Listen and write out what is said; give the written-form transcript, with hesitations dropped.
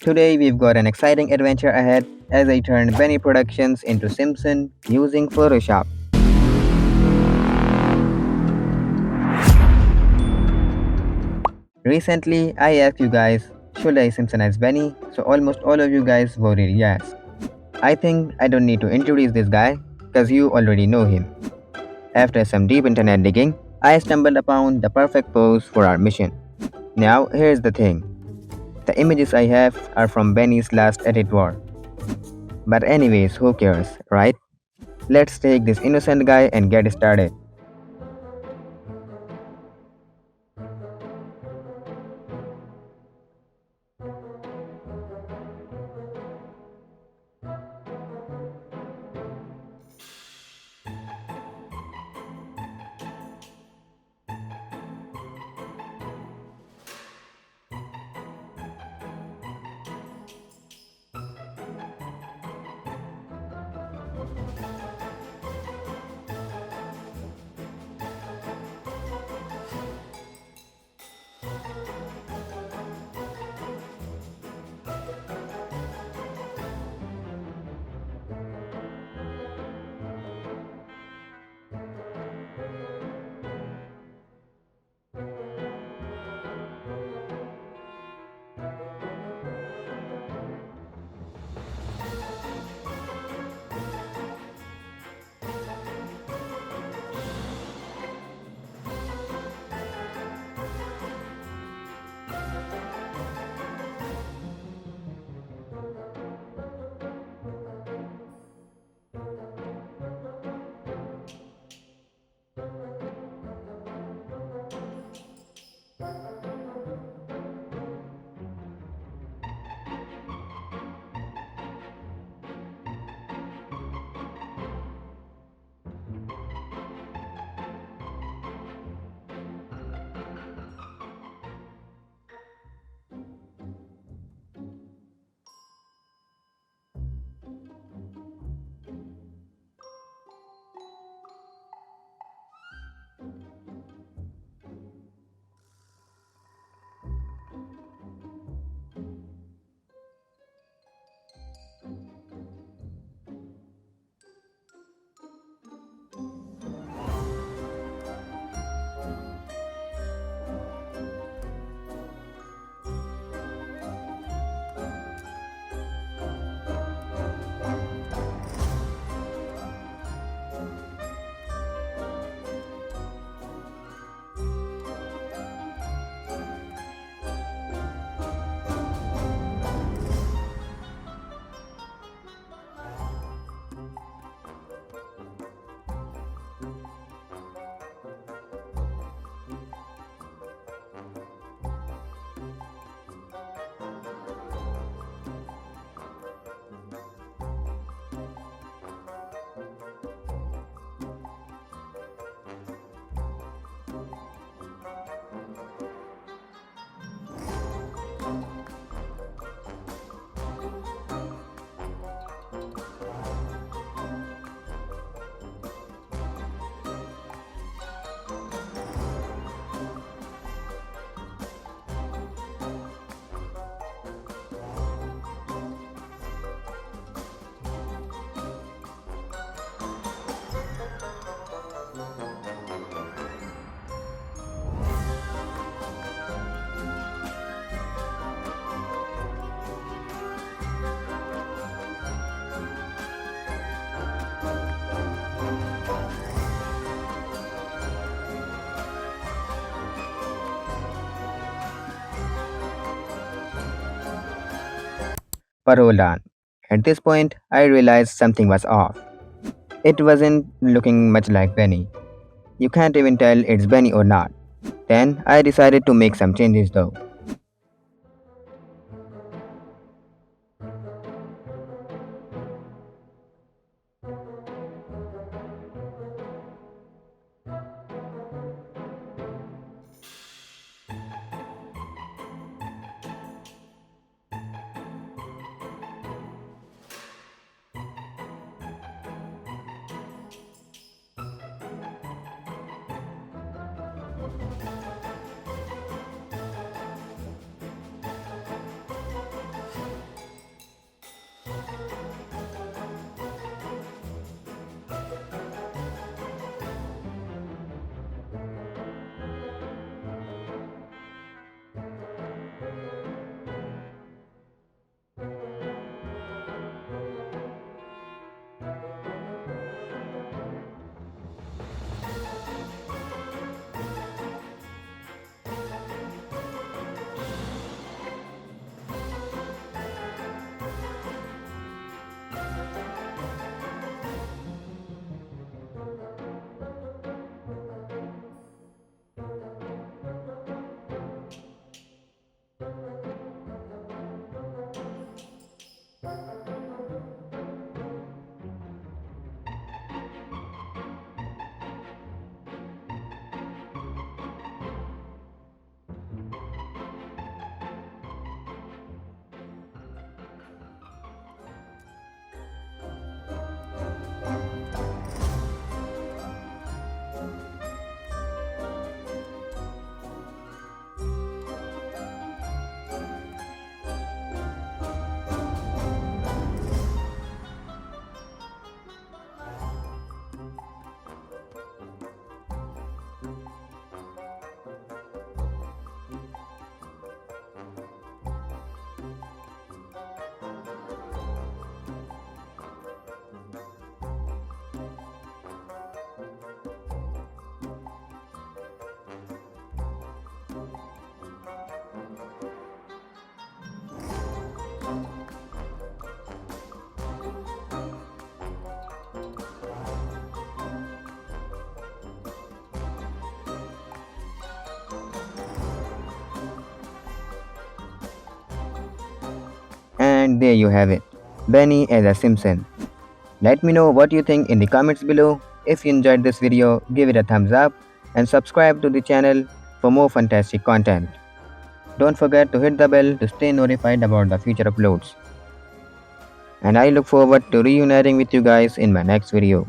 Today we've got an exciting adventure ahead as I turn Benny Productions into Simpson using Photoshop. Recently, I asked you guys, should I Simpsonize Benny? So almost all of you guys voted yes. I think I don't need to introduce this guy, because you already know him. After some deep internet digging, I stumbled upon the perfect pose for our mission. Now, here's the thing. The images I have are from Benny's last edit war. But anyways, who cares, right? Let's take this innocent guy and get started. But hold on. At this point, I realized something was off. It wasn't looking much like Benny. You can't even tell it's Benny or not. Then I decided to make some changes though. And there you have it, Benny as a Simpson. Let me know what you think in the comments below. If you enjoyed this video, give it a thumbs up and subscribe to the channel for more fantastic content. Don't forget to hit the bell to stay notified about the future uploads. And I look forward to reuniting with you guys in my next video.